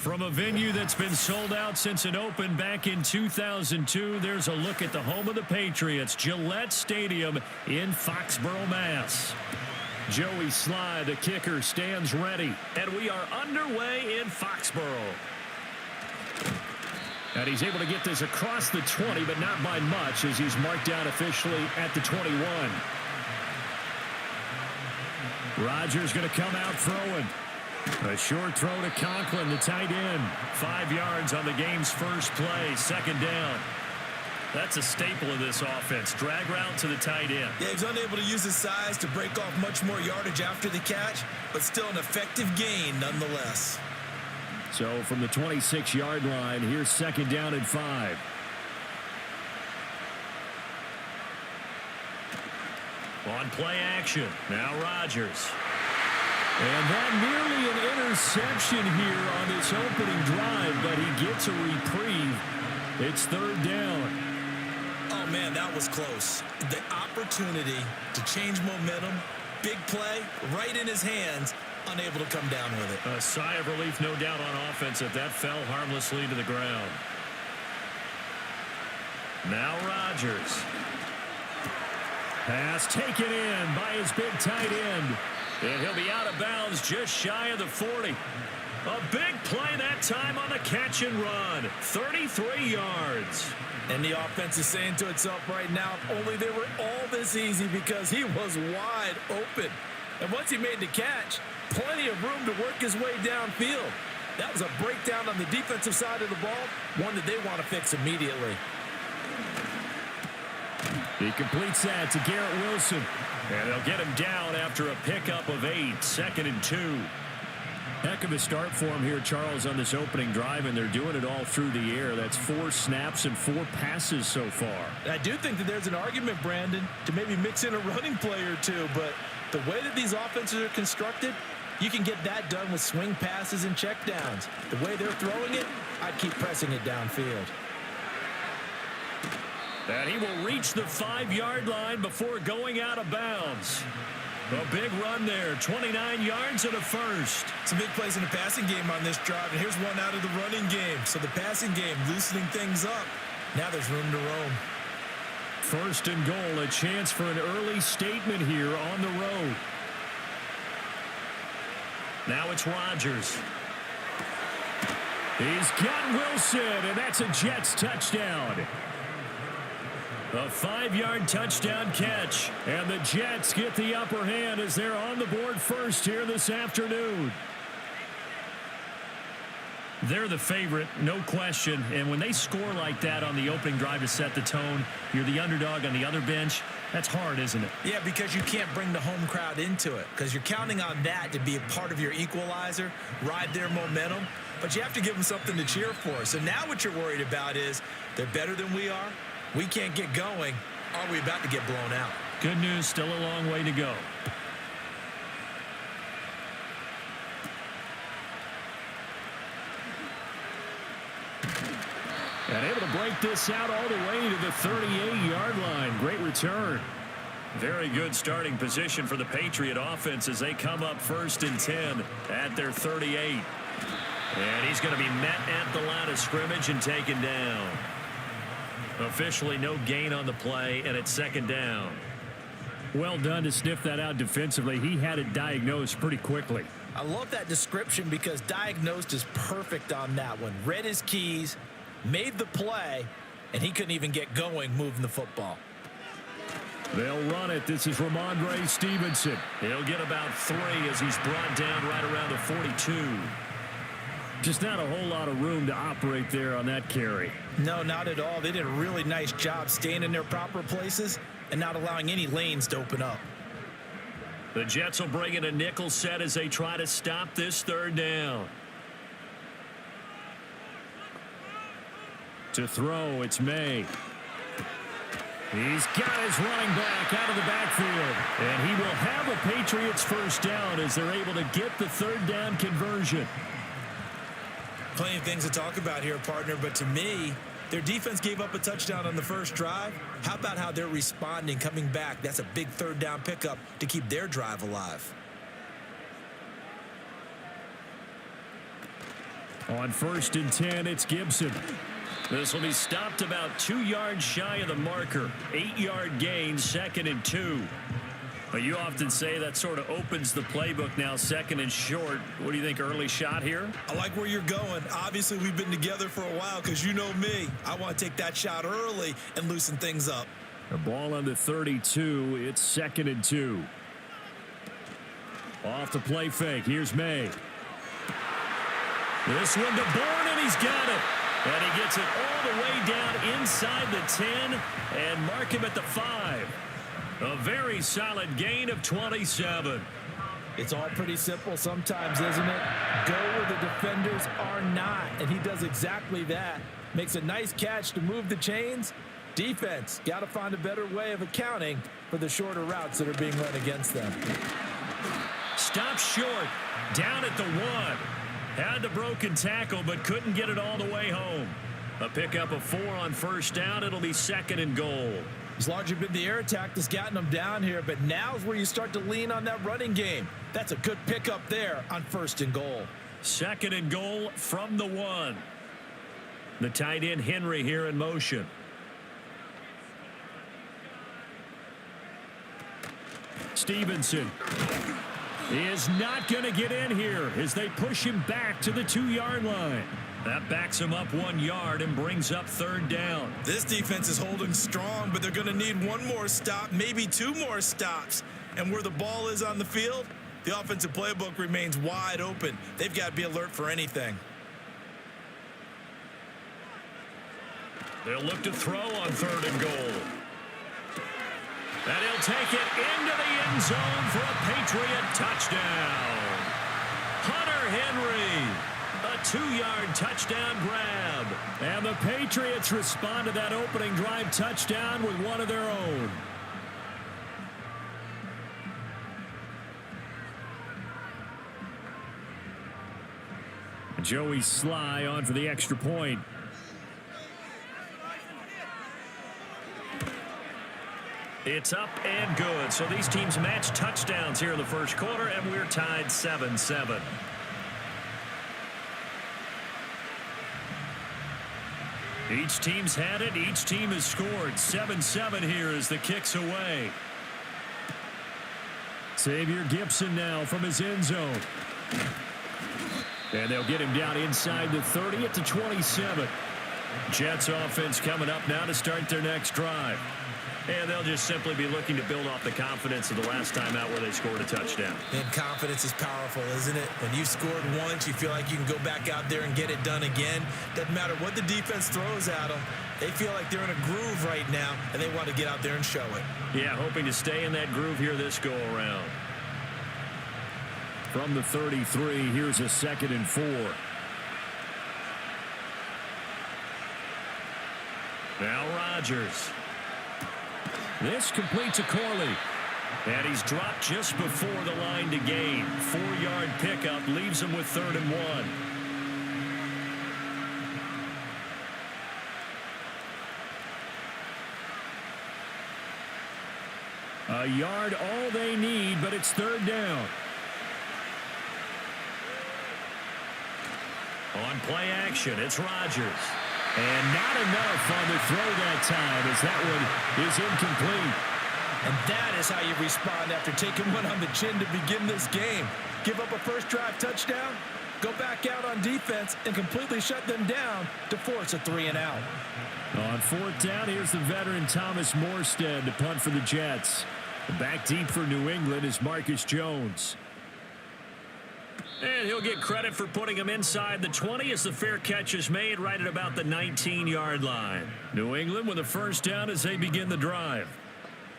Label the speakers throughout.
Speaker 1: From a venue that's been sold out since it opened back in 2002, there's a look at the home of the Patriots, Gillette Stadium in Foxborough, Mass. Joey Sly, the kicker, stands ready, and we are underway in Foxborough. And he's able to get this across the 20, but not by much, as he's marked down officially at the 21. Rodgers going to come out throwing. A short throw to Conklin, the tight end. 5 yards on the game's first play, second down. That's a staple of this offense. Drag route to the tight end.
Speaker 2: Yeah, he's unable to use his size to break off much more yardage after the catch, but still an effective gain nonetheless.
Speaker 1: So from the 26-yard line, here's second down and 5. On play action, now Rodgers. And that nearly an interception here on this opening drive, but he gets a reprieve. It's third down.
Speaker 2: Oh, man, that was close. The opportunity to change momentum, big play, right in his hands, unable to come down with it.
Speaker 1: A sigh of relief, no doubt, on offense if that fell harmlessly to the ground. Now Rodgers. Pass taken in by his big tight end. And he'll be out of bounds just shy of the 40. A big play that time on the catch and run. 33 yards.
Speaker 2: And the offense is saying to itself right now, if only they were all this easy, because he was wide open. And once he made the catch, plenty of room to work his way downfield. That was a breakdown on the defensive side of the ball, one that they want to fix immediately.
Speaker 1: He completes that to Garrett Wilson. And they'll get him down after a pickup of 8, second and 2. Heck of a start for him here, Charles, on this opening drive, and they're doing it all through the air. That's 4 snaps and 4 passes so far.
Speaker 2: I do think that there's an argument, Brandon, to maybe mix in a running play or two, but the way that these offenses are constructed, you can get that done with swing passes and checkdowns. The way they're throwing it, I'd keep pressing it downfield.
Speaker 1: And he will reach the 5-yard line before going out of bounds. A big run there, 29 yards and a first.
Speaker 2: Some big plays in the passing game on this drive, and here's one out of the running game. So the passing game loosening things up. Now there's room to roam.
Speaker 1: First and goal, a chance for an early statement here on the road. Now it's Rodgers. He's got Wilson, and that's a Jets touchdown. A 5-yard touchdown catch, and the Jets get the upper hand as they're on the board first here this afternoon. They're the favorite, no question, and when they score like that on the opening drive to set the tone, you're the underdog on the other bench. That's hard, isn't it?
Speaker 2: Yeah, because you can't bring the home crowd into it, because you're counting on that to be a part of your equalizer, ride their momentum, but you have to give them something to cheer for. So now what you're worried about is they're better than we are. We can't get going. Are we about to get blown out?
Speaker 1: Good news, still a long way to go. And able to break this out all the way to the 38-yard line. Great return. Very good starting position for the Patriot offense as they come up first and 10 at their 38. And he's going to be met at the line of scrimmage and taken down. Officially no gain on the play, and it's second down. Well done to sniff that out defensively. He had it diagnosed pretty quickly.
Speaker 2: I love that description because diagnosed is perfect on that one. Read his keys, made the play, and he couldn't even get going moving the football.
Speaker 1: They'll run it. This is Ramondre Stevenson. He'll get about 3 as he's brought down right around the 42. Just not a whole lot of room to operate there on that carry.
Speaker 2: No, not at all. They did a really nice job staying in their proper places and not allowing any lanes to open up.
Speaker 1: The Jets will bring in a nickel set as they try to stop this third down. To throw, it's Maye. He's got his running back out of the backfield. And he will have a Patriots first down as they're able to get the third down conversion.
Speaker 2: Plenty of things to talk about here, partner, but to me, their defense gave up a touchdown on the first drive. How about how they're responding, coming back? That's a big third down pickup to keep their drive alive.
Speaker 1: On 1st and 10, it's Gibson. This will be stopped about 2 yards shy of the marker. 8-yard gain, 2nd and 2. But you often say that sort of opens the playbook now, 2nd and short. What do you think, early shot here?
Speaker 2: I like where you're going. Obviously, we've been together for a while because you know me. I want to take that shot early and loosen things up.
Speaker 1: The ball on the 32. It's 2nd and 2. Off the play fake. Here's Maye. This one to Bourne, and he's got it. And he gets it all the way down inside the 10 and mark him at the 5. A very solid gain of 27.
Speaker 2: It's all pretty simple sometimes, isn't it? Go where the defenders are not, and he does exactly that. Makes a nice catch to move the chains. Defense got to find a better way of accounting for the shorter routes that are being run against them.
Speaker 1: Stop short, down at the 1. Had the broken tackle, but couldn't get it all the way home. A pickup of 4 on 1st down. It'll be 2nd and goal.
Speaker 2: It's largely been the air attack that's gotten them down here, but now's where you start to lean on that running game. That's a good pickup there on 1st and goal.
Speaker 1: 2nd and goal from the 1. The tight end Henry here in motion. Stevenson is not going to get in here as they push him back to the 2-yard line. That backs him up 1 yard and brings up 3rd down.
Speaker 2: This defense is holding strong, but they're going to need one more stop, maybe 2 more stops. And where the ball is on the field, the offensive playbook remains wide open. They've got to be alert for anything.
Speaker 1: They'll look to throw on 3rd and goal. And he'll take it into the end zone for a Patriot touchdown. Hunter Henry. A 2-yard touchdown grab. And the Patriots respond to that opening drive touchdown with one of their own. Joey Sly on for the extra point. It's up and good. So these teams match touchdowns here in the 1st quarter, and we're tied 7-7. Each team's had it. Each team has scored. 7-7 here as the kick's away. Xavier Gibson now from his end zone. And they'll get him down inside the 30 at the 27. Jets offense coming up now to start their next drive. And they'll just simply be looking to build off the confidence of the last time out where they scored a touchdown.
Speaker 2: And confidence is powerful, isn't it? When you've scored once, you feel like you can go back out there and get it done again. Doesn't matter what the defense throws at them. They feel like they're in a groove right now, and they want to get out there and show it.
Speaker 1: Yeah, hoping to stay in that groove here this go-around. From the 33, here's a 2nd and 4. Now Rodgers. This completes a Corley. And he's dropped just before the line to gain. 4-yard pickup leaves him with 3rd and 1. A yard all they need, but it's 3rd down. On play action, it's Rodgers. And not enough on the throw that time as that one is incomplete.
Speaker 2: And that is how you respond after taking one on the chin to begin this game. Give up a first drive touchdown, go back out on defense, and completely shut them down to force a 3-and-out.
Speaker 1: On 4th down, here's the veteran Thomas Morstead to punt for the Jets. Back deep for New England is Marcus Jones. And he'll get credit for putting him inside the 20 as the fair catch is made right at about the 19-yard line. New England with a 1st down as they begin the drive.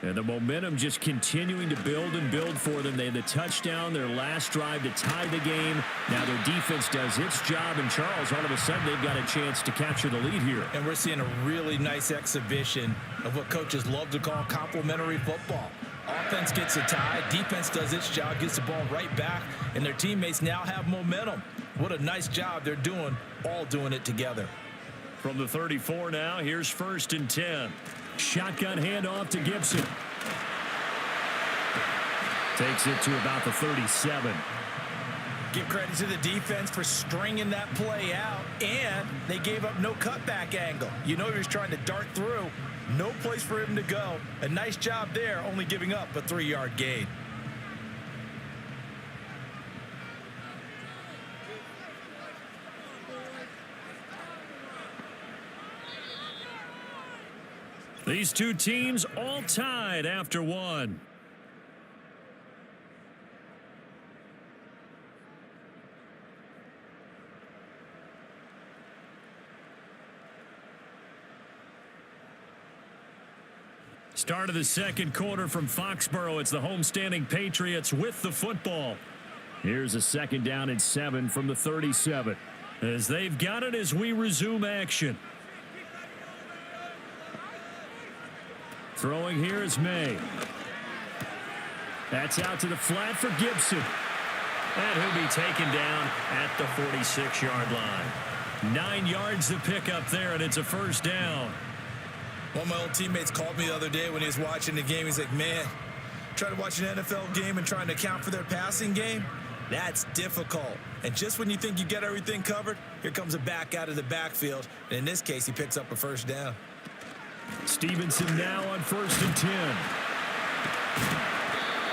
Speaker 1: And the momentum just continuing to build and build for them. They had the touchdown, their last drive to tie the game. Now their defense does its job, and Charles, all of a sudden, they've got a chance to capture the lead here.
Speaker 2: And we're seeing a really nice exhibition of what coaches love to call complementary football. Offense gets a tie, defense does its job, gets the ball right back, and their teammates now have momentum. What a nice job they're doing, all doing it together.
Speaker 1: From the 34 now, here's 1st and 10. Shotgun handoff to Gibson. Takes it to about the 37.
Speaker 2: Give credit to the defense for stringing that play out, and they gave up no cutback angle. You know he was trying to dart through. No place for him to go. A nice job there, only giving up a 3-yard gain.
Speaker 1: These two teams all tied after one. Start of the second quarter from Foxborough. It's the homestanding Patriots with the football. Here's a 2nd down and 7 from the 37. As they've got it as we resume action. Throwing here is Maye. That's out to the flat for Gibson. And he'll be taken down at the 46-yard line. 9 yards to pick up there, and it's a 1st down.
Speaker 2: One of my old teammates called me the other day when he was watching the game. He's like, man, trying to watch an NFL game and trying to account for their passing game, that's difficult. And just when you think you get everything covered, here comes a back out of the backfield. And in this case, he picks up a 1st down.
Speaker 1: Stevenson now on 1st and 10.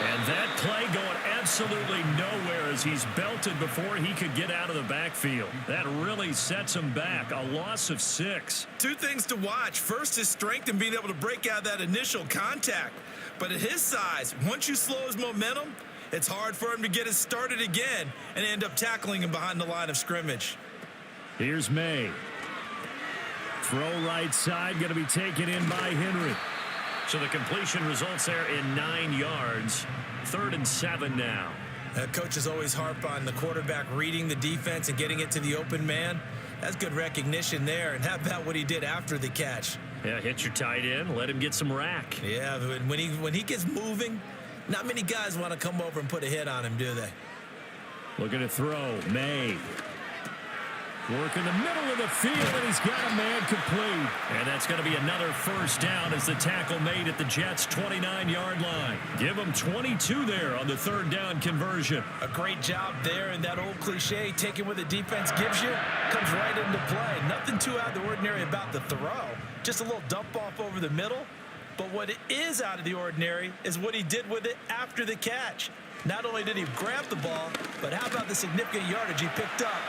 Speaker 1: And that play going absolutely nowhere as he's belted before he could get out of the backfield. That really sets him back. A loss of 6.
Speaker 2: 2 things to watch. First, his strength and being able to break out that initial contact. But at his size, once you slow his momentum, it's hard for him to get it started again and end up tackling him behind the line of scrimmage.
Speaker 1: Here's Maye. Throw right side, going to be taken in by Henry. So the completion results there in 9 yards. 3rd and 7 now.
Speaker 2: Coaches always harp on the quarterback reading the defense and getting it to the open man. That's good recognition there. And how about what he did after the catch?
Speaker 1: Yeah, hit your tight end, let him get some rack.
Speaker 2: Yeah, when he gets moving, not many guys want to come over and put a hit on him, do they?
Speaker 1: Looking to throw, Maye. Work in the middle of the field, and he's got a man complete. And that's going to be another 1st down as the tackle made at the Jets' 29-yard line. Give them 22 there on the 3rd down conversion.
Speaker 2: A great job there, and that old cliche, taking what the defense gives you, comes right into play. Nothing too out of the ordinary about the throw. Just a little dump off over the middle. But what it is out of the ordinary is what he did with it after the catch. Not only did he grab the ball, but how about the significant yardage he picked up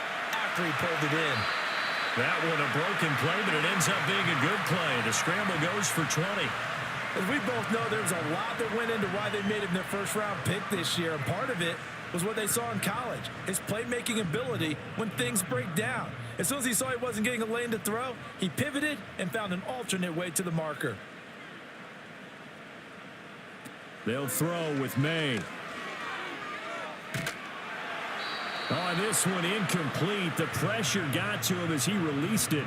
Speaker 2: after he pulled it in.
Speaker 1: That one a broken play, but it ends up being a good play. The scramble goes for 20.
Speaker 2: As we both know, there's a lot that went into why they made him their 1st-round pick this year, and part of it was what they saw in college, his playmaking ability when things break down. As soon as he saw he wasn't getting a lane to throw, he pivoted and found an alternate way to the marker.
Speaker 1: They'll throw with Maye. Oh, this one incomplete. The pressure got to him as he released it.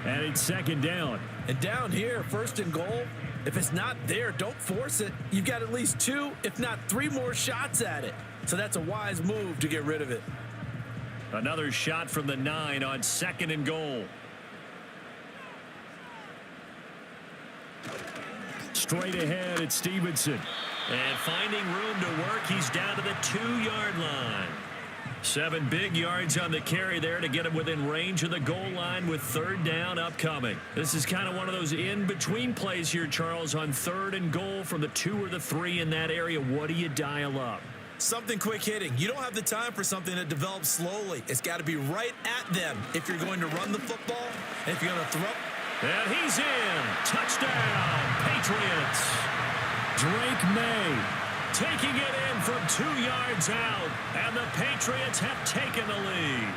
Speaker 1: And it's 2nd down.
Speaker 2: And down here, 1st and goal, if it's not there, don't force it. You've got at least 2, if not 3 more shots at it. So that's a wise move to get rid of it.
Speaker 1: Another shot from the 9 on 2nd and goal. Straight ahead, it's Stevenson. And finding room to work, he's down to the 2-yard line. 7 big yards on the carry there to get him within range of the goal line with 3rd down upcoming. This is kind of one of those in-between plays here, Charles, on 3rd and goal from the 2 or the 3 in that area. What do you dial up?
Speaker 2: Something quick hitting. You don't have the time for something that develops slowly. It's got to be right at them if you're going to run the football and if you're going to throw.
Speaker 1: And he's in. Touchdown, Patriots. Drake Maye taking it in from 2 yards out, and the Patriots have taken the lead.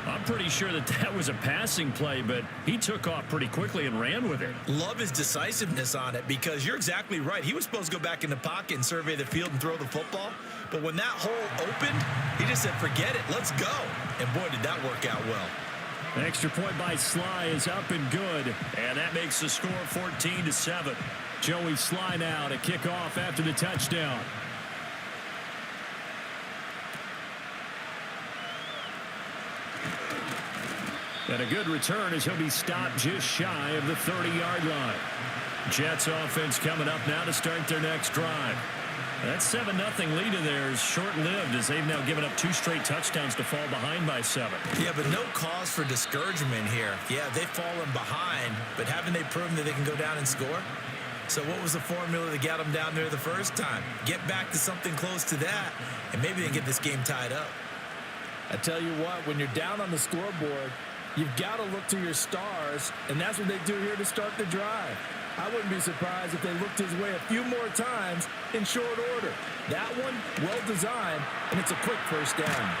Speaker 1: I'm pretty sure that was a passing play, but he took off pretty quickly and ran with it.
Speaker 2: Love his decisiveness on it because you're exactly right. He was supposed to go back in the pocket and survey the field and throw the football, but when that hole opened, he just said, forget it, let's go. And boy, did that work out well.
Speaker 1: An extra point by Sly is up and good, and that makes the score 14-7. Joey Sly now to kick off after the touchdown. And a good return as he'll be stopped just shy of the 30-yard line. Jets offense coming up now to start their next drive. That 7-0 lead of theirs short-lived as they've now given up 2 straight touchdowns to fall behind by 7.
Speaker 2: Yeah, but no cause for discouragement here. Yeah, they've fallen behind, but haven't they proven that they can go down and score? So what was the formula that got them down there the first time? Get back to something close to that, and maybe they can get this game tied up. I tell you what, when you're down on the scoreboard, you've got to look to your stars, and that's what they do here to start the drive. I wouldn't be surprised if they looked his way a few more times in short order. That one, well-designed, and it's a quick first down.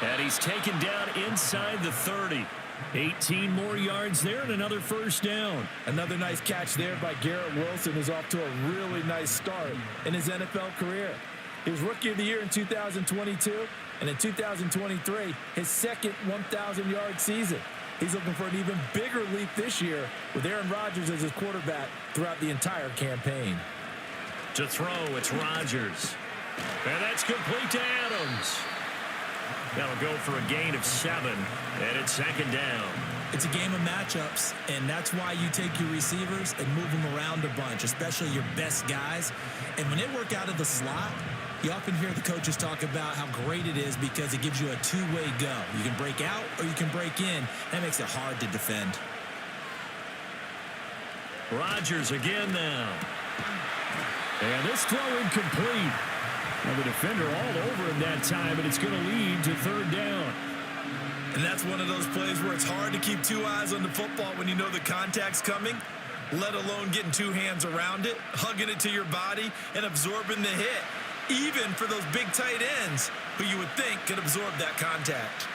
Speaker 1: And he's taken down inside the 30. 18 more yards there and another first down.
Speaker 2: Another nice catch there by Garrett Wilson, who's off to a really nice start in his NFL career. He was Rookie of the Year in 2022, and in 2023, his second 1,000-yard season. He's looking for an even bigger leap this year with Aaron Rodgers as his quarterback throughout the entire campaign.
Speaker 1: To throw, it's Rodgers. And that's complete to Adams. That'll go for a gain of 7, and it's second down.
Speaker 2: It's a game of matchups, and that's why you take your receivers and move them around a bunch, especially your best guys. And when they work out of the slot, you often hear the coaches talk about how great it is because it gives you a two-way go. You can break out or you can break in. That makes it hard to defend.
Speaker 1: Rodgers again now. And this throw incomplete. Well, the defender all over him that time, and it's going to lead to third down.
Speaker 2: And that's one of those plays where it's hard to keep 2 eyes on the football when you know the contact's coming, let alone getting 2 hands around it, hugging it to your body, and absorbing the hit. Even for those big tight ends who you would think could absorb that contact.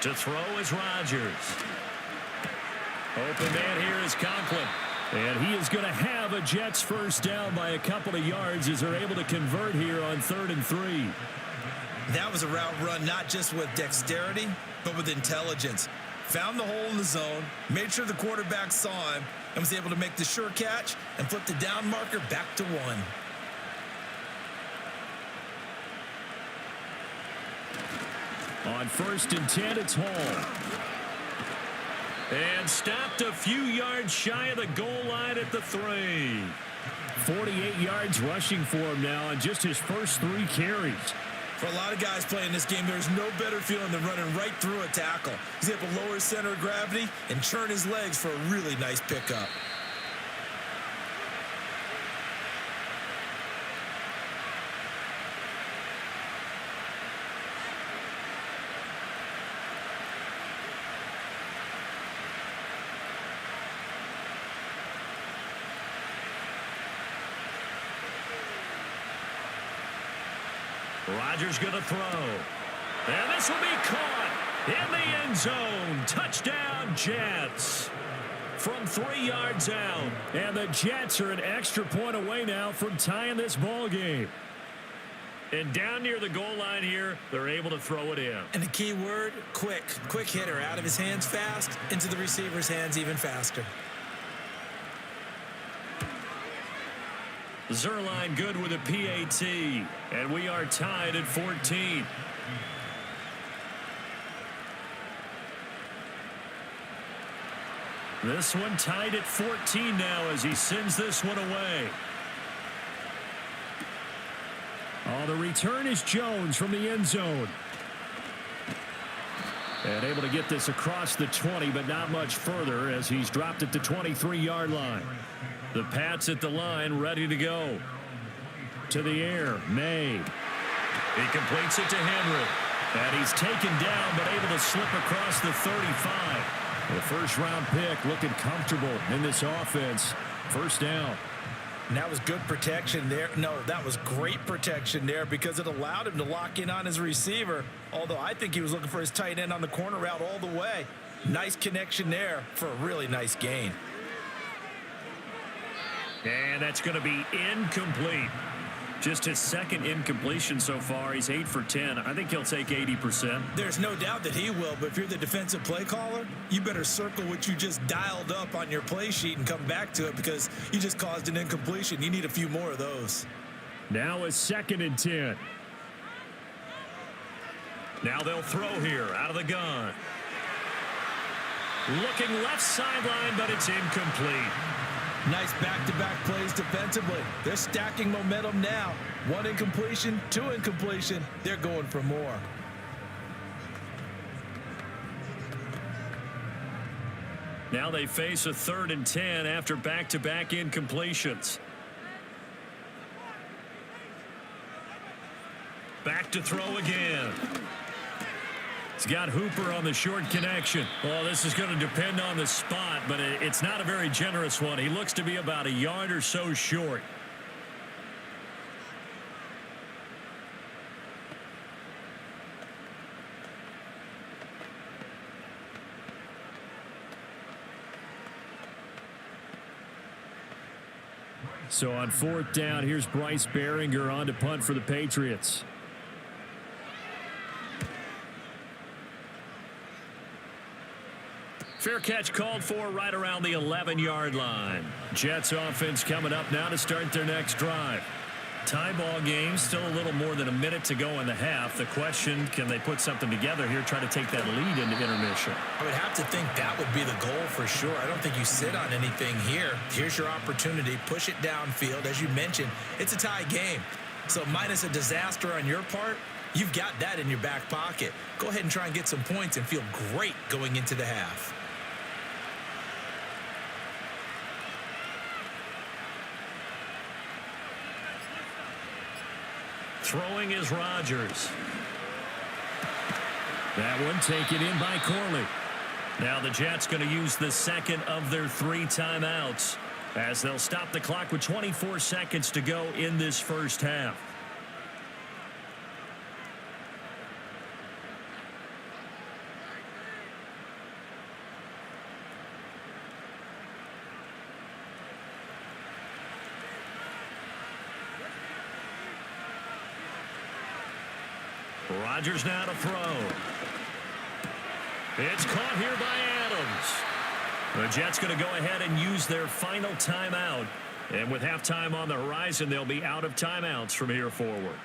Speaker 1: To throw is Rodgers. Open man here is Conklin. And he is going to have a Jets first down by a couple of yards as they're able to convert here on 3rd and 3.
Speaker 2: That was a route run not just with dexterity, but with intelligence. Found the hole in the zone, made sure the quarterback saw him, and was able to make the sure catch and flip the down marker back to 1.
Speaker 1: On 1st and 10, it's Hall. And stopped a few yards shy of the goal line at the 3. 48 yards rushing for him now on just his first 3 carries.
Speaker 2: For a lot of guys playing this game, there's no better feeling than running right through a tackle. He's able to lower his center of gravity and churn his legs for a really nice pickup.
Speaker 1: Rodgers going to throw. And this will be caught in the end zone. Touchdown, Jets. From 3 yards out. And the Jets are an extra point away now from tying this ball game. And down near the goal line here, they're able to throw it in.
Speaker 2: And the key word, quick. Quick hitter. Out of his hands fast, into the receiver's hands even faster.
Speaker 1: Zerline good with a PAT, and we are tied at 14. This one tied at 14 now as he sends this one away. Oh, the return is Jones from the end zone. And able to get this across the 20, but not much further as he's dropped at the 23-yard line. The Pats at the line, ready to go. To the air, Maye. He completes it to Henry. And he's taken down, but able to slip across the 35. The first-round pick looking comfortable in this offense. First down.
Speaker 2: And that was good protection there. No, that was great protection there because it allowed him to lock in on his receiver. Although I think he was looking for his tight end on the corner route all the way. Nice connection there for a really nice gain.
Speaker 1: And that's going to be incomplete. Just his second incompletion so far. He's 8 for 10. I think he'll take 80%.
Speaker 2: There's no doubt that he will, but if you're the defensive play caller, you better circle what you just dialed up on your play sheet and come back to it because you just caused an incompletion. You need a few more of those.
Speaker 1: Now is 2nd and 10. Now they'll throw here out of the gun. Looking left sideline, but it's incomplete.
Speaker 2: Nice back-to-back plays defensively. They're stacking momentum now. 1 incompletion, 2 incompletion. They're going for more.
Speaker 1: Now they face a 3rd and 10 after back-to-back incompletions. Back to throw again. He's got Hooper on the short connection. Well, this is going to depend on the spot, but it's not a very generous one. He looks to be about a yard or so short. So on 4th down, here's Bryce Behringer on to punt for the Patriots. Fair catch called for right around the 11-yard line. Jets offense coming up now to start their next drive. Tie ball game, still a little more than a minute to go in the half. The question, can they put something together here, try to take that lead into intermission?
Speaker 2: I would have to think that would be the goal for sure. I don't think you sit on anything here. Here's your opportunity. Push it downfield. As you mentioned, it's a tie game. So minus a disaster on your part, you've got that in your back pocket. Go ahead and try and get some points and feel great going into the half.
Speaker 1: Throwing is Rodgers. That one taken in by Corley. Now the Jets going to use the second of their 3 timeouts as they'll stop the clock with 24 seconds to go in this first half. Rodgers now to throw. It's caught here by Adams. The Jets going to go ahead and use their final timeout. And with halftime on the horizon, they'll be out of timeouts from here forward.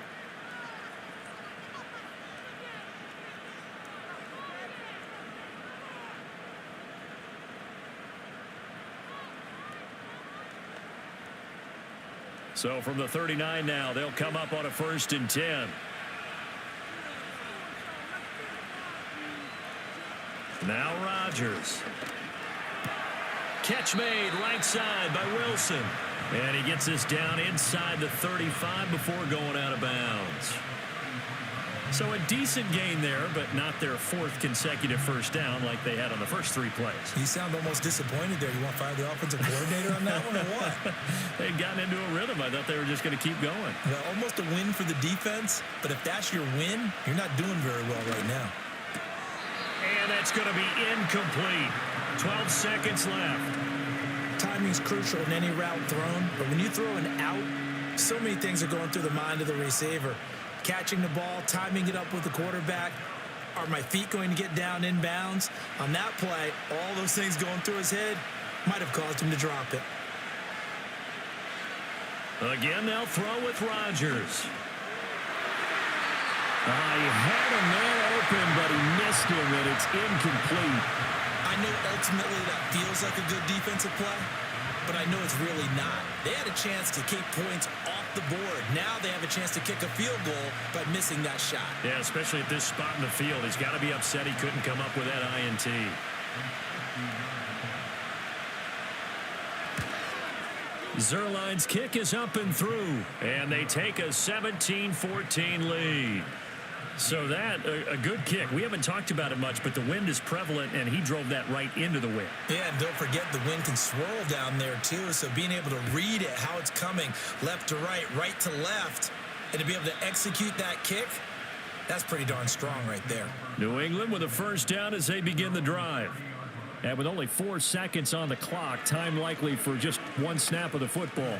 Speaker 1: So from the 39 now, they'll come up on a 1st and 10. Now Rodgers. Catch made right side by Wilson. And he gets this down inside the 35 before going out of bounds. So a decent gain there, but not their 4th consecutive first down like they had on the first 3 plays.
Speaker 2: You sound almost disappointed there. You want to fire the offensive coordinator on that one or what?
Speaker 1: They'd gotten into a rhythm. I thought they were just going to keep going.
Speaker 2: Well, almost a win for the defense, but if that's your win, you're not doing very well right now.
Speaker 1: And that's going to be incomplete. 12 seconds left.
Speaker 2: Timing's crucial in any route thrown, but when you throw an out, so many things are going through the mind of the receiver. Catching the ball, timing it up with the quarterback. Are my feet going to get down in bounds? On that play, all those things going through his head might have caused him to drop it.
Speaker 1: Again, they'll throw with Rodgers. He had a man open, but he missed him, and it's incomplete.
Speaker 2: I know ultimately that feels like a good defensive play, but I know it's really not. They had a chance to keep points off the board. Now they have a chance to kick a field goal by missing that shot.
Speaker 1: Yeah, especially at this spot in the field. He's got to be upset he couldn't come up with that INT. Zerline's kick is up and through, and they take a 17-14 lead. So that, a good kick. We haven't talked about it much, but the wind is prevalent, and he drove that right into the wind.
Speaker 2: Yeah, and don't forget the wind can swirl down there, too, so being able to read it, how it's coming, left to right to left, and to be able to execute that kick, that's pretty darn strong right there.
Speaker 1: New England with a first down as they begin the drive. And with only 4 seconds on the clock, time likely for just 1 snap of the football.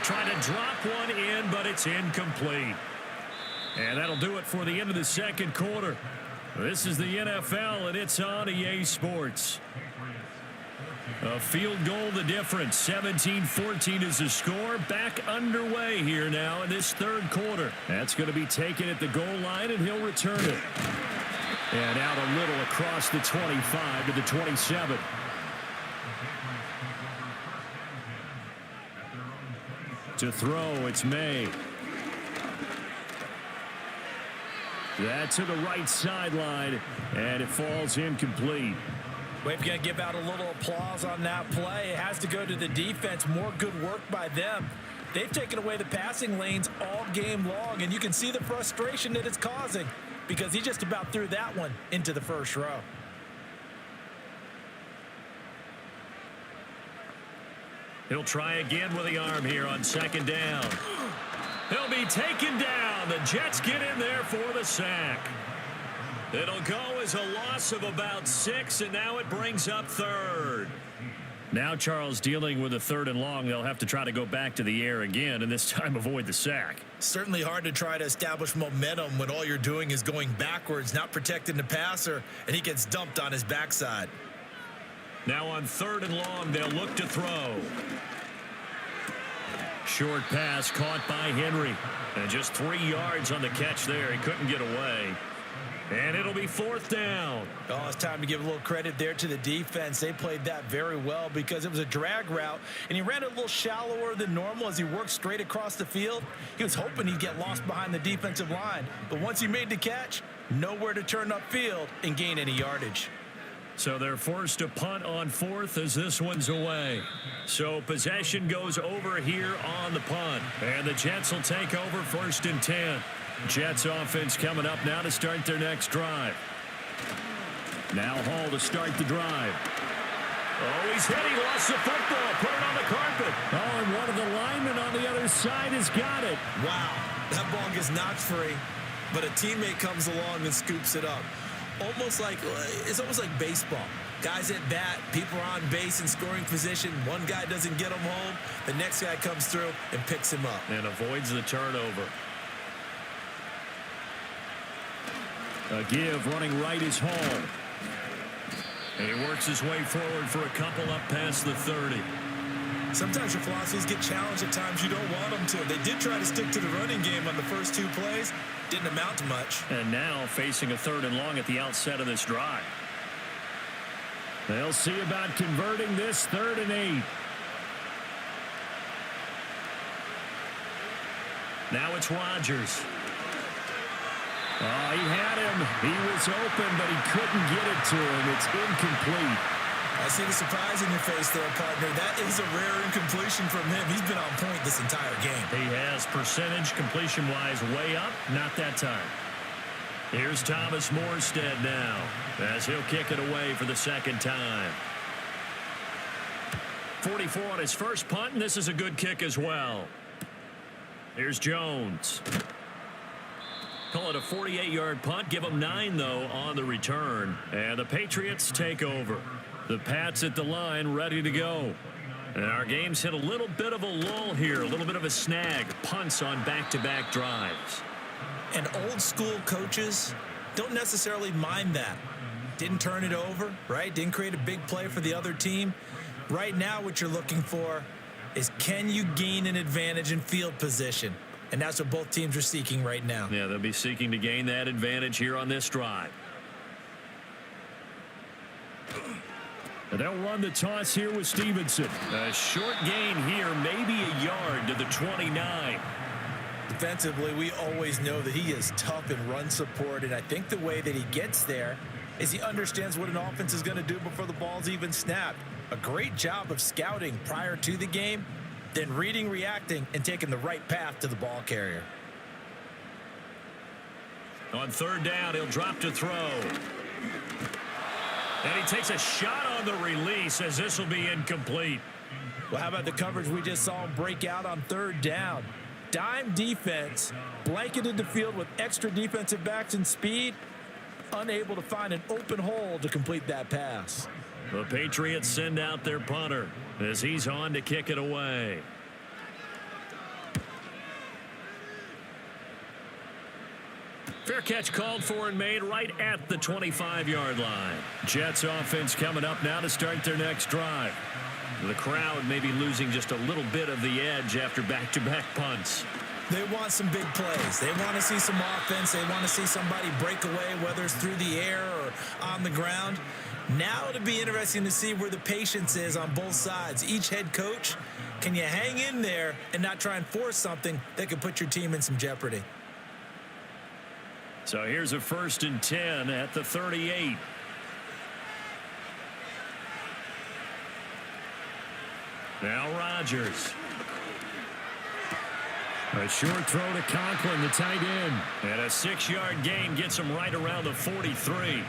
Speaker 1: Trying to drop one in, but it's incomplete. And that'll do it for the end of the second quarter. This is the NFL, and it's on EA Sports. A field goal the difference. 17-14 is the score. Back underway here now in this third quarter. That's going to be taken at the goal line, and he'll return it. And out a little across the 25 to the 27. To throw, it's Maye. That's to the right sideline, and it falls incomplete.
Speaker 2: Well, if you're going to give out a little applause on that play, it has to go to the defense. More good work by them. They've taken away the passing lanes all game long, and you can see the frustration that it's causing because he just about threw that one into the first row.
Speaker 1: He'll try again with the arm here on second down. He'll be taken down. The Jets get in there for the sack. It'll go as a loss of about 6, and now it brings up third. Now Charles dealing with a 3rd and long. They'll have to try to go back to the air again, and this time avoid the sack.
Speaker 2: Certainly hard to try to establish momentum when all you're doing is going backwards, not protecting the passer, and he gets dumped on his backside.
Speaker 1: Now on 3rd and long, they'll look to throw. Short pass caught by Henry. And just 3 yards on the catch there. He couldn't get away. And it'll be 4th down.
Speaker 2: Oh, it's time to give a little credit there to the defense. They played that very well because it was a drag route, and he ran it a little shallower than normal as he worked straight across the field. He was hoping he'd get lost behind the defensive line. But once he made the catch, nowhere to turn upfield and gain any yardage.
Speaker 1: So they're forced to punt on 4th as this one's away. So possession goes over here on the punt. And the Jets will take over 1st and 10. Jets offense coming up now to start their next drive. Now Hall to start the drive. Oh, he's hit. He lost the football. Put it on the carpet. Oh, and one of the linemen on the other side has got it.
Speaker 2: Wow, that ball gets knocked free, but a teammate comes along and scoops it up. It's almost like baseball. Guys at bat, people are on base in scoring position. One guy doesn't get him home. The next guy comes through and picks him up.
Speaker 1: And avoids the turnover. A give running right is Hall. And he works his way forward for a couple up past the 30.
Speaker 2: Sometimes your philosophies get challenged at times you don't want them to. They did try to stick to the running game on the first 2 plays. Didn't amount to much.
Speaker 1: And now facing a 3rd and long at the outset of this drive. They'll see about converting this 3rd and 8. Now it's Rodgers. Oh, he had him. He was open, but he couldn't get it to him. It's incomplete.
Speaker 2: I see the surprise in your face there, partner. That is a rare incompletion from him. He's been on point this entire game.
Speaker 1: He has percentage completion-wise way up. Not that time. Here's Thomas Morstead now as he'll kick it away for the 2nd time. 44 on his first punt, and this is a good kick as well. Here's Jones. Call it a 48-yard punt. Give him 9, though, on the return. And the Patriots take over. The Pats at the line ready to go. And our game's hit a little bit of a lull here, a little bit of a snag. Punts on back-to-back drives.
Speaker 2: And old school coaches don't necessarily mind that. Didn't turn it over, right? Didn't create a big play for the other team. Right now what you're looking for is can you gain an advantage in field position? And that's what both teams are seeking right now.
Speaker 1: Yeah, they'll be seeking to gain that advantage here on this drive. And they'll run the toss here with Stevenson. A short gain here, maybe a yard to the 29.
Speaker 2: Defensively, we always know that he is tough in run support, and I think the way that he gets there is he understands what an offense is going to do before the ball's even snapped. A great job of scouting prior to the game, then reading, reacting, and taking the right path to the ball carrier.
Speaker 1: On 3rd down, he'll drop to throw. And he takes a shot on the release as this will be incomplete.
Speaker 2: Well, how about the coverage we just saw him break out on 3rd down? Dime defense, blanketed the field with extra defensive backs and speed, unable to find an open hole to complete that pass.
Speaker 1: The Patriots send out their punter as he's on to kick it away. Fair catch called for and made right at the 25-yard line. Jets offense coming up now to start their next drive. The crowd may be losing just a little bit of the edge after back-to-back punts.
Speaker 2: They want some big plays. They want to see some offense. They want to see somebody break away, whether it's through the air or on the ground. Now it'll be interesting to see where the patience is on both sides. Each head coach, can you hang in there and not try and force something that could put your team in some jeopardy?
Speaker 1: So here's a 1st and 10 at the 38. Now Rodgers. A short throw to Conklin, the tight end. And a 6-yard gain gets him right around the 43.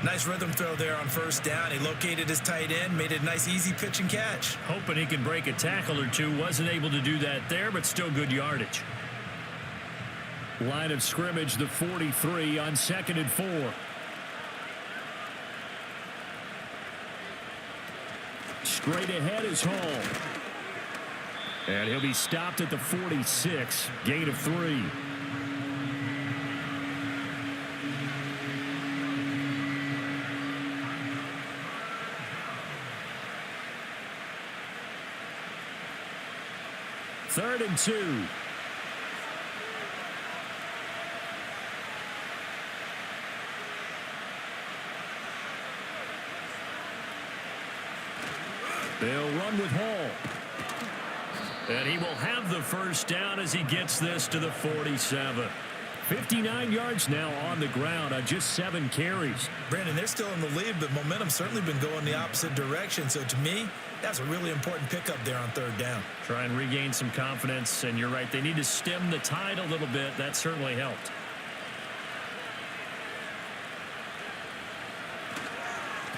Speaker 2: Nice rhythm throw there on 1st down. He located his tight end, made it a nice easy pitch and catch.
Speaker 1: Hoping he can break a tackle or two. Wasn't able to do that there, but still good yardage. Line of scrimmage, the 43 on 2nd and 4. Straight ahead is Hall. And he'll be stopped at the 46. Gain of 3. Third and 2. They'll run with Hall. And he will have the 1st down as he gets this to the 47. 59 yards now on the ground on just 7 carries.
Speaker 2: Brandon, they're still in the lead, but momentum's certainly been going the opposite direction. So to me, that's a really important pickup there on 3rd down.
Speaker 1: Try and regain some confidence, and you're right. They need to stem the tide a little bit. That certainly helped.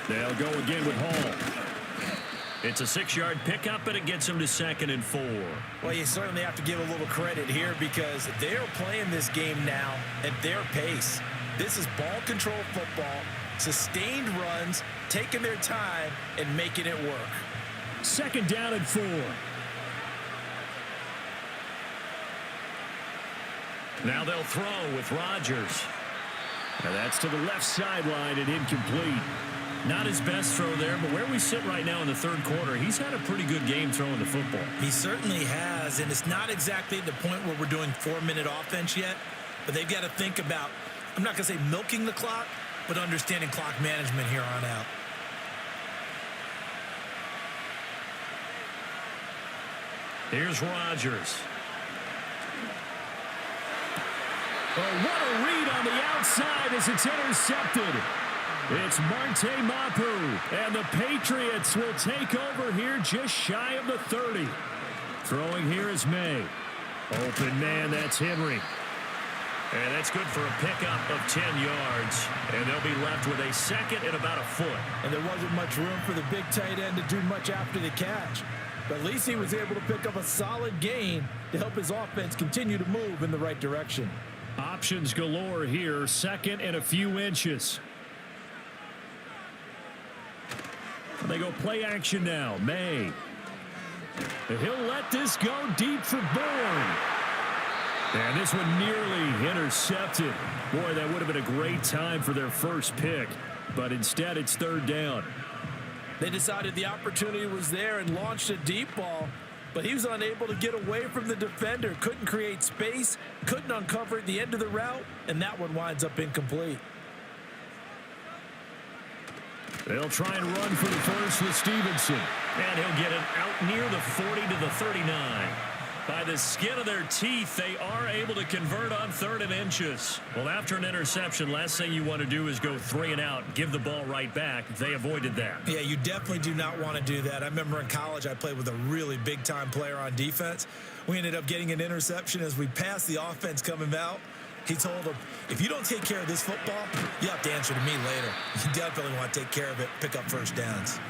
Speaker 1: They'll go again with Hall. It's a 6-yard pickup, and it gets him to 2nd and 4.
Speaker 2: Well, you certainly have to give a little credit here because they're playing this game now at their pace. This is ball control football, sustained runs, taking their time, and making it work.
Speaker 1: 2nd down and 4. Now they'll throw with Rodgers. And that's to the left sideline and incomplete. Not his best throw there, but where we sit right now in the 3rd quarter, he's had a pretty good game throwing the football.
Speaker 2: He certainly has, and it's not exactly at the point where we're doing 4-minute offense yet, but they've got to think about, I'm not going to say milking the clock, but understanding clock management here on out.
Speaker 1: Here's Rodgers. Oh, what a read on the outside as it's intercepted. It's Maye, and the Patriots will take over here just shy of the 30. Throwing here is Maye. Open man, that's Henry. And that's good for a pickup of 10 yards. And they'll be left with a 2nd and about a foot.
Speaker 2: And there wasn't much room for the big tight end to do much after the catch. But at least he was able to pick up a solid gain to help his offense continue to move in the right direction.
Speaker 1: Options galore here. 2nd and a few inches. They go play action now. Maye. He'll let this go deep for Bourne. And this one nearly intercepted. Boy, that would have been a great time for their first pick. But instead, it's 3rd down.
Speaker 2: They decided the opportunity was there and launched a deep ball. But he was unable to get away from the defender. Couldn't create space. Couldn't uncover at the end of the route. And that one winds up incomplete.
Speaker 1: They'll try and run for the 1st with Stevenson. And he'll get it out near the 40 to the 39. By the skin of their teeth, they are able to convert on 3rd and inches. Well, after an interception, last thing you want to do is go 3 and out, give the ball right back. They avoided that.
Speaker 2: Yeah, you definitely do not want to do that. I remember in college I played with a really big-time player on defense. We ended up getting an interception as we passed the offense coming out. He told him, if you don't take care of this football, you have to answer to me later. You definitely want to take care of it, pick up 1st downs.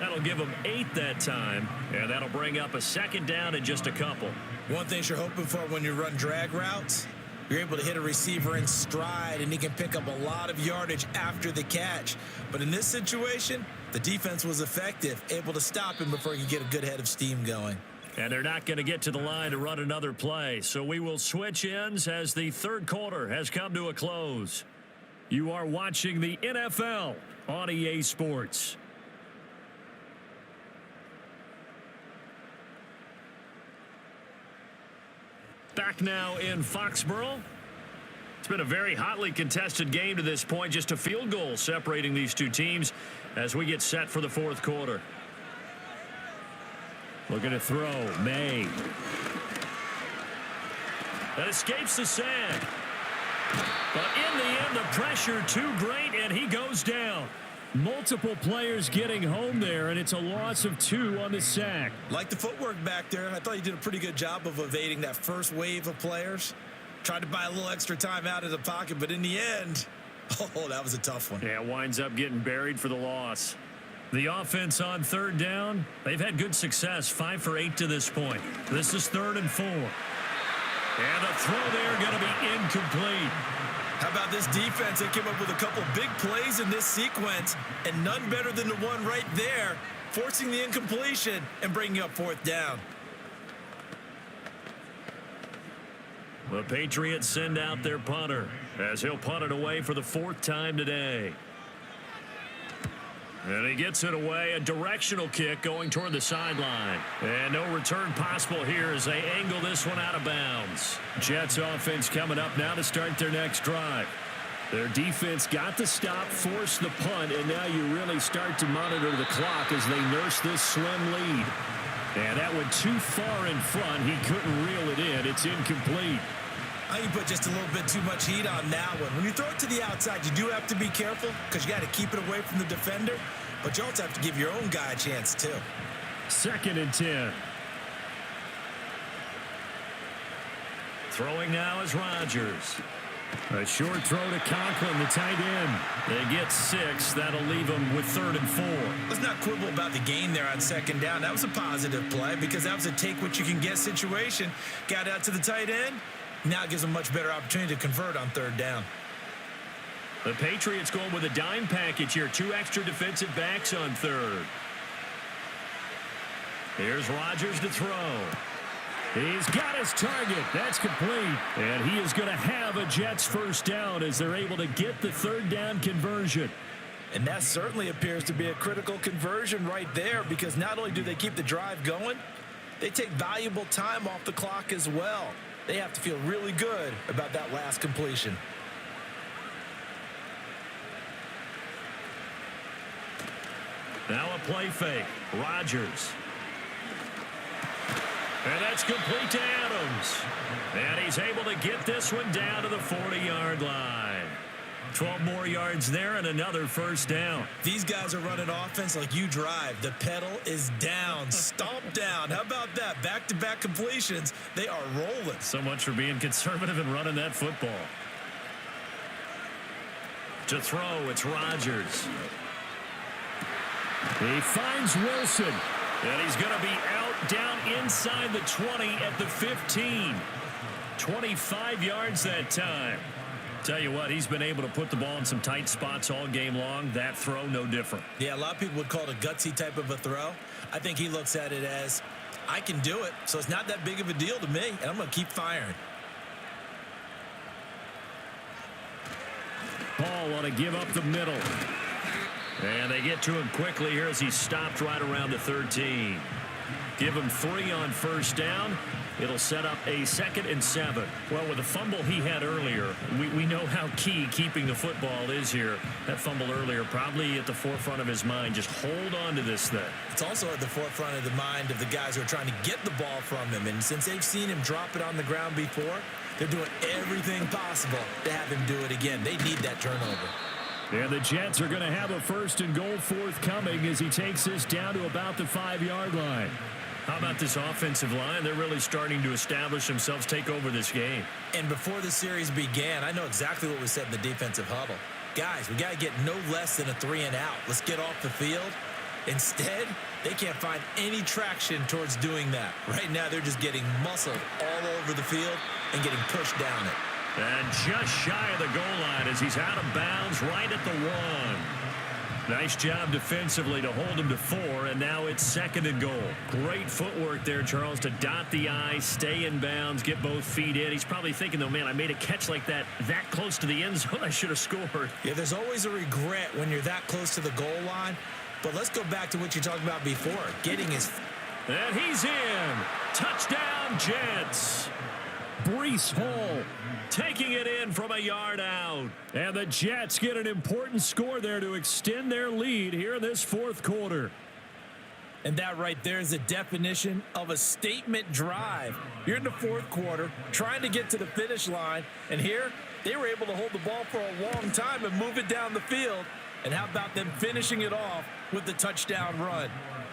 Speaker 1: That'll give them 8 that time, and that'll bring up a 2nd down and just a couple.
Speaker 2: One thing you're hoping for when you run drag routes, you're able to hit a receiver in stride, and he can pick up a lot of yardage after the catch. But in this situation, the defense was effective, able to stop him before he could get a good head of steam going.
Speaker 1: And they're not going to get to the line to run another play. So we will switch ends as the 3rd quarter has come to a close. You are watching the NFL on EA Sports. Back now in Foxborough. It's been a very hotly contested game to this point. Just a field goal separating these two teams as we get set for the fourth quarter. Looking to throw. Maye. That escapes the sack. But in the end, the pressure too great, and he goes down. Multiple players getting home there, and it's a loss of 2 on the sack.
Speaker 2: Like the footwork back there, I thought he did a pretty good job of evading that first wave of players. Tried to buy a little extra time out of the pocket, but in the end, oh, that was a tough one.
Speaker 1: Yeah, winds up getting buried for the loss. The offense on third down, they've had good success, 5 for 8 to this point. This is 3rd and 4. And the throw there going to be incomplete.
Speaker 2: How about this defense? They came up with a couple big plays in this sequence, and none better than the one right there, forcing the incompletion and bringing up 4th down.
Speaker 1: The Patriots send out their punter as he'll punt it away for the 4th time today. And he gets it away, a directional kick going toward the sideline. And no return possible here as they angle this one out of bounds. Jets offense coming up now to start their next drive. Their defense got the stop, forced the punt, and now you really start to monitor the clock as they nurse this slim lead. And that went too far in front. He couldn't reel it in. It's incomplete.
Speaker 2: I think you put just a little bit too much heat on that one. When you throw it to the outside, you do have to be careful because you got to keep it away from the defender. But you also have to give your own guy a chance, too.
Speaker 1: 2nd and 10. Throwing now is Rodgers. A short throw to Conklin, the tight end. They get 6. That'll leave them with 3rd and 4.
Speaker 2: Let's not quibble about the gain there on 2nd down. That was a positive play because that was a take-what-you-can-get situation. Got out to the tight end. Now it gives them a much better opportunity to convert on 3rd down.
Speaker 1: The Patriots going with a dime package here. 2 extra defensive backs on 3rd. Here's Rodgers to throw. He's got his target. That's complete. And he is going to have a Jets 1st down as they're able to get the 3rd down conversion.
Speaker 2: And that certainly appears to be a critical conversion right there because not only do they keep the drive going, they take valuable time off the clock as well. They have to feel really good about that last completion.
Speaker 1: Now a play fake. Rodgers. And that's complete to Adams. And he's able to get this one down to the 40-yard line. 12 more yards there and another 1st down.
Speaker 2: These guys are running offense like you drive. The pedal is down, stomp down. How about that? Back-to-back completions. They are rolling.
Speaker 1: So much for being conservative and running that football. To throw, it's Rodgers. He finds Wilson. And he's going to be out down inside the 20 at the 15. 25 yards that time. Tell you what, he's been able to put the ball in some tight spots all game long. That throw, no different.
Speaker 2: Yeah, a lot of people would call it a gutsy type of a throw. I think he looks at it as, I can do it, so it's not that big of a deal to me, and I'm going to keep firing.
Speaker 1: Paul want to give up the middle. And they get to him quickly here as he stopped right around the 13. Give him 3 on 1st down. It'll set up a 2nd and 7. Well, with the fumble he had earlier, we know how key keeping the football is here. That fumble earlier probably at the forefront of his mind. Just hold on to this thing.
Speaker 2: It's also at the forefront of the mind of the guys who are trying to get the ball from him. And since they've seen him drop it on the ground before, they're doing everything possible to have him do it again. They need that turnover.
Speaker 1: And the Jets are going to have a 1st and goal forthcoming as he takes this down to about the 5-yard line. How about this offensive line? They're really starting to establish themselves, take over this game.
Speaker 2: And before the series began, I know exactly what was said in the defensive huddle. Guys, we got to get no less than a 3-and-out. Let's get off the field. Instead, they can't find any traction towards doing that. Right now, they're just getting muscled all over the field and getting pushed down it.
Speaker 1: And just shy of the goal line as he's out of bounds right at the 1. Nice job defensively to hold him to 4, and now it's 2nd and goal. Great footwork there, Charles, to dot the I, stay in bounds, get both feet in. He's probably thinking, though, man, I made a catch like that close to the end zone. I should have scored.
Speaker 2: Yeah, there's always a regret when you're that close to the goal line. But let's go back to what you talked about before, getting his...
Speaker 1: And he's in. Touchdown, Jets. Breece Hall taking it in from a yard out. And the Jets get an important score there to extend their lead here in this fourth quarter.
Speaker 2: And that right there is the definition of a statement drive. You're in the fourth quarter, trying to get to the finish line, and here they were able to hold the ball for a long time and move it down the field. And how about them finishing it off with the touchdown run?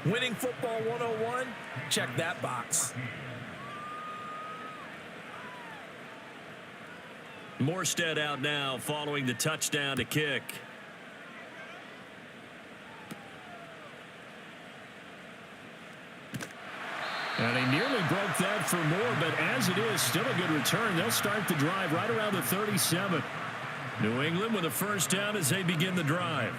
Speaker 2: Winning football 101? Check that box.
Speaker 1: Morstead out now following the touchdown to kick. And he nearly broke that for more, but as it is, still a good return. They'll start the drive right around the 37. New England with a first down as they begin the drive.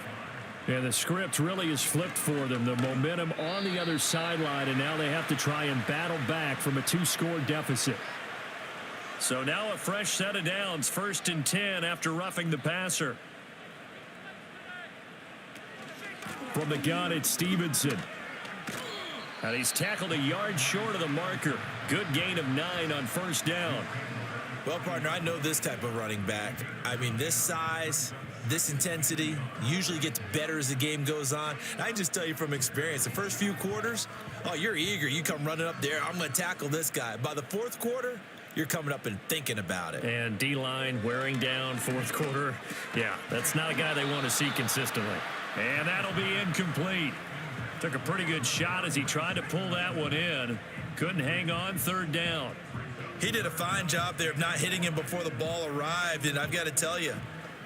Speaker 1: And the script really is flipped for them. The momentum on the other sideline, and now they have to try and battle back from a 2-score deficit. So now a fresh set of downs, 1st and 10 after roughing the passer. From the gun, it's Stevenson. And he's tackled a yard short of the marker. Good gain of 9 on first down.
Speaker 2: Well, partner, I know this type of running back. I mean, this size, this intensity usually gets better as the game goes on. And I can just tell you from experience, the first few quarters, oh, you're eager. You come running up there. I'm going to tackle this guy. By the fourth quarter, you're coming up and thinking about it.
Speaker 1: And D-line wearing down fourth quarter. Yeah, that's not a guy they want to see consistently. And that'll be incomplete. Took a pretty good shot as he tried to pull that one in. Couldn't hang on, 3rd down.
Speaker 2: He did a fine job there of not hitting him before the ball arrived, and I've got to tell you,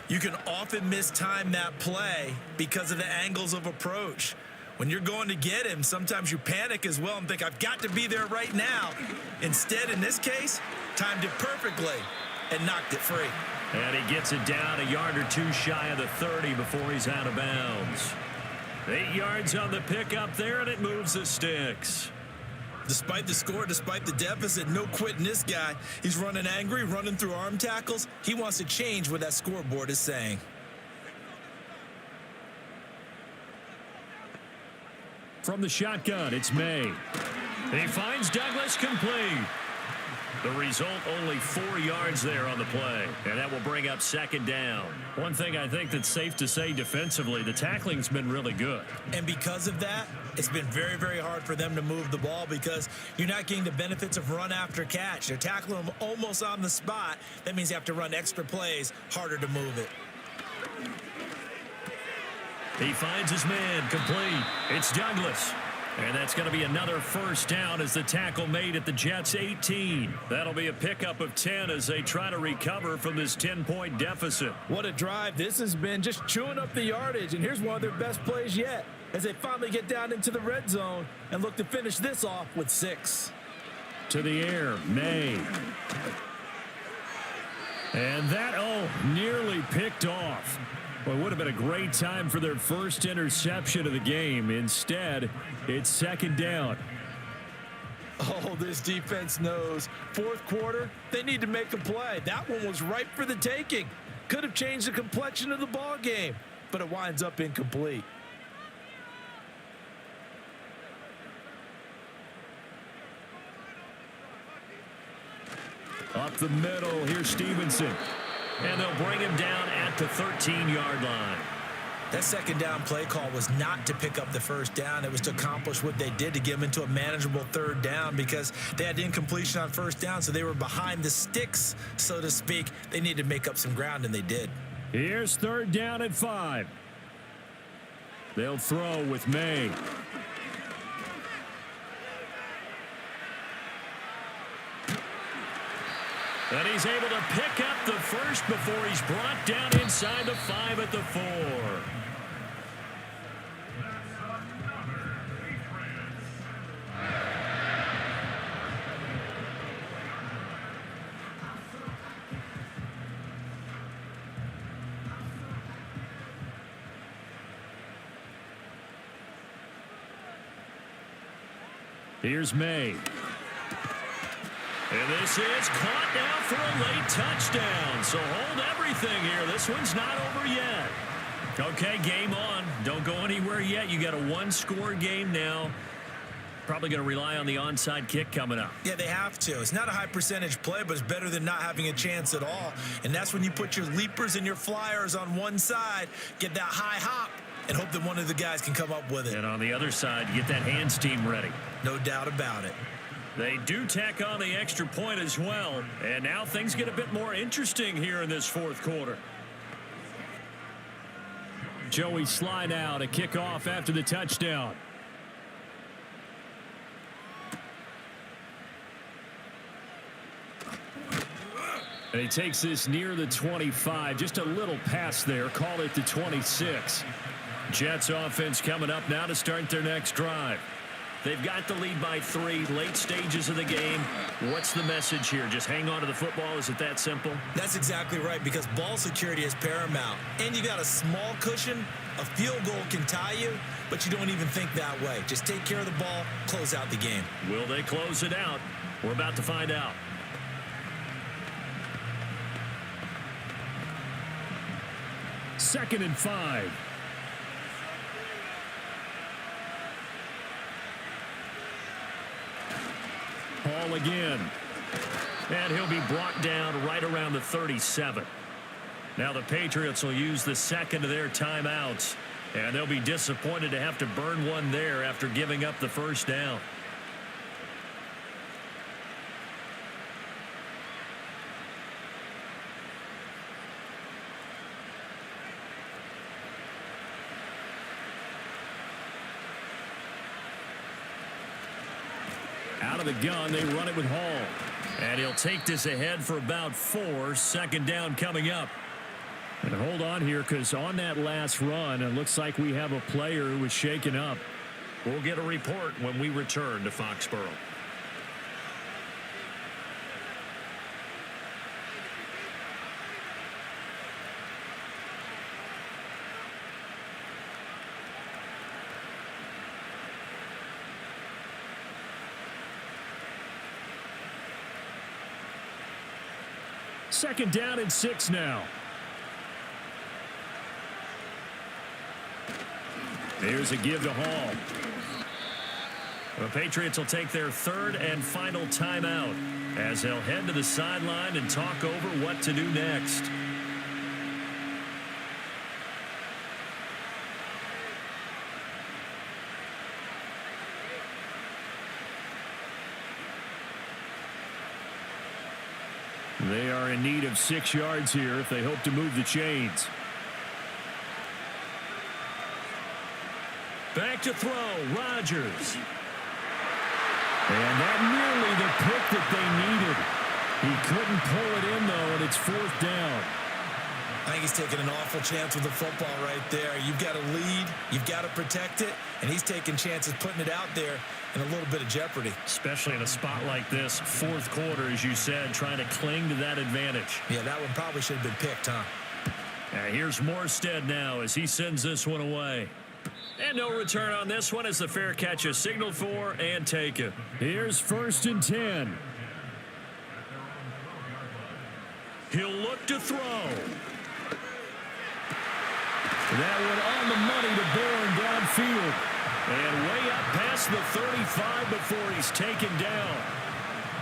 Speaker 2: you can often mistime that play because of the angles of approach. When you're going to get him, sometimes you panic as well and think, I've got to be there right now. Instead, in this case, timed it perfectly and knocked it free.
Speaker 1: And he gets it down a yard or 2 shy of the 30 before he's out of bounds. 8 yards on the pickup there, and it moves the sticks.
Speaker 2: Despite the score, despite the deficit, no quitting this guy. He's running angry, running through arm tackles. He wants to change what that scoreboard is saying.
Speaker 1: From the shotgun, it's Maye. He finds Douglas complete. The result, only 4 yards there on the play, and that will bring up 2nd down. One thing I think that's safe to say defensively, the tackling's been really good.
Speaker 2: And because of that, it's been very, very hard for them to move the ball because you're not getting the benefits of run after catch. They're tackling them almost on the spot. That means you have to run extra plays, harder to move it.
Speaker 1: He finds his man complete. It's Douglas. And that's going to be another first down as the tackle made at the Jets' 18. That'll be a pickup of 10 as they try to recover from this 10-point deficit.
Speaker 2: What a drive this has been, just chewing up the yardage. And here's one of their best plays yet as they finally get down into the red zone and look to finish this off with 6.
Speaker 1: To the air, Maye. And that, nearly picked off. Well, it would have been a great time for their first interception of the game. Instead, it's 2nd down.
Speaker 2: Oh, this defense knows. Fourth quarter, they need to make a play. That one was ripe for the taking. Could have changed the complexion of the ball game, but it winds up incomplete.
Speaker 1: Up the middle, here's Stevenson. And they'll bring him down at the 13-yard line.
Speaker 2: That 2nd down play call was not to pick up the first down. It was to accomplish what they did to get them into a manageable 3rd down because they had incompletion on first down, so they were behind the sticks, so to speak. They needed to make up some ground, and they did.
Speaker 1: Here's 3rd down at 5. They'll throw with Maye. And he's able to pick up the first before he's brought down inside the 5 at the 4. Here's Maye. And this is caught now for a late touchdown. So hold everything here. This one's not over yet. Okay, game on. Don't go anywhere yet. You got a 1-score game now. Probably going to rely on the onside kick coming up.
Speaker 2: Yeah, they have to. It's not a high percentage play, but it's better than not having a chance at all. And that's when you put your leapers and your flyers on one side, get that high hop, and hope that one of the guys can come up with it.
Speaker 1: And on the other side, get that hands team ready.
Speaker 2: No doubt about it.
Speaker 1: They do tack on the extra point as well. And now things get a bit more interesting here in this fourth quarter. Joey Sly now to kick off after the touchdown. And he takes this near the 25. Just a little pass there. Call it the 26. Jets offense coming up now to start their next drive. They've got the lead by 3, late stages of the game. What's the message here? Just hang on to the football? Is it that simple?
Speaker 2: That's exactly right, because ball security is paramount. And you got a small cushion. A field goal can tie you, but you don't even think that way. Just take care of the ball, close out the game.
Speaker 1: Will they close it out? We're about to find out. Second and 5. Hall again. And he'll be brought down right around the 37. Now the Patriots will use the second of their timeouts. And they'll be disappointed to have to burn one there after giving up the first down. Out of the gun, they run it with Hall. And he'll take this ahead for about 4. Second down coming up. And hold on here, because on that last run, it looks like we have a player who was shaken up. We'll get a report when we return to Foxborough. Second down and 6 now. Here's a give to Hall. The Patriots will take their third and final timeout as they'll head to the sideline and talk over what to do next. They are in need of 6 yards here if they hope to move the chains. Back to throw, Rodgers. And that nearly the pick that they needed. He couldn't pull it in, though, and it's 4th down.
Speaker 2: I think he's taking an awful chance with the football right there. You've got to lead, you've got to protect it, and he's taking chances putting it out there in a little bit of jeopardy.
Speaker 1: Especially in a spot like this, 4th quarter, as you said, trying to cling to that advantage.
Speaker 2: Yeah, that one probably should have been picked, huh?
Speaker 1: Here's Morstead now as he sends this one away. And no return on this one as the fair catch is signaled for and taken. Here's 1st and 10. He'll look to throw. That one on the money to Bourne downfield. And way up past the 35 before he's taken down.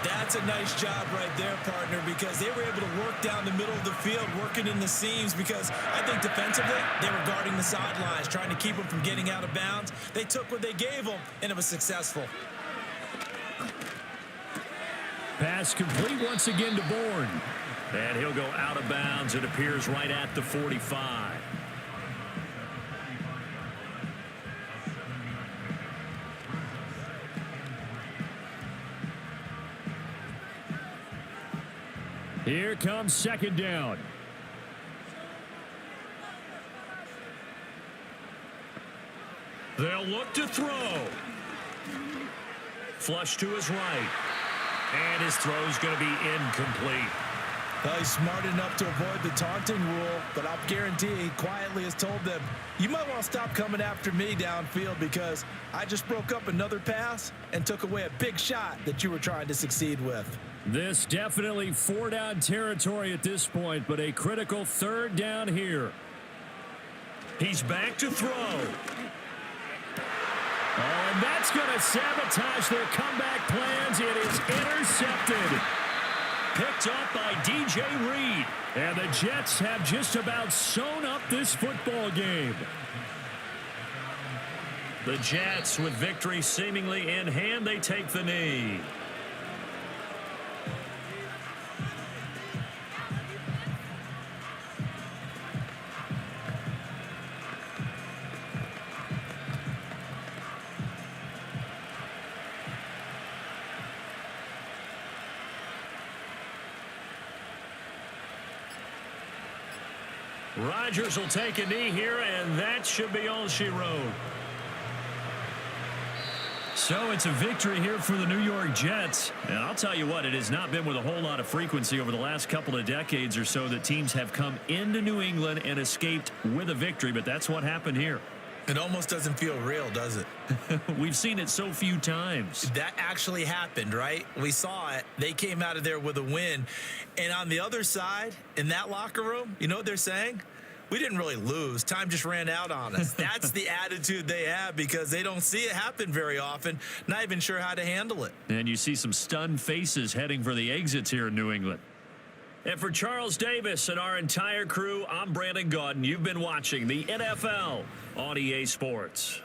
Speaker 2: That's a nice job right there, partner, because they were able to work down the middle of the field, working in the seams, because I think defensively they were guarding the sidelines, trying to keep them from getting out of bounds. They took what they gave them, and it was successful.
Speaker 1: Pass complete once again to Bourne. And he'll go out of bounds. It appears right at the 45. Here comes 2nd down. They'll look to throw. Flush to his right. And his throw's going to be incomplete.
Speaker 2: Well, he's smart enough to avoid the taunting rule, but I'll guarantee he quietly has told them, you might want to stop coming after me downfield because I just broke up another pass and took away a big shot that you were trying to succeed with.
Speaker 1: This definitely 4-down territory at this point, but a critical 3rd down here. He's back to throw. Oh, and that's going to sabotage their comeback plans. It is intercepted. Picked up by DJ Reed. And the Jets have just about sewn up this football game. The Jets, with victory seemingly in hand, they take the knee. Rodgers will take a knee here, and that should be all she wrote. So it's a victory here for the New York Jets. And I'll tell you what, it has not been with a whole lot of frequency over the last couple of decades or so that teams have come into New England and escaped with a victory, but that's what happened here.
Speaker 2: It almost doesn't feel real, does it?
Speaker 1: We've seen it so few times.
Speaker 2: That actually happened, right? We saw it. They came out of there with a win. And on the other side, in that locker room, you know what they're saying? We didn't really lose. Time just ran out on us. That's the attitude they have because they don't see it happen very often, not even sure how to handle it.
Speaker 1: And you see some stunned faces heading for the exits here in New England. And for Charles Davis and our entire crew, I'm Brandon Gaudin. You've been watching the NFL on EA Sports.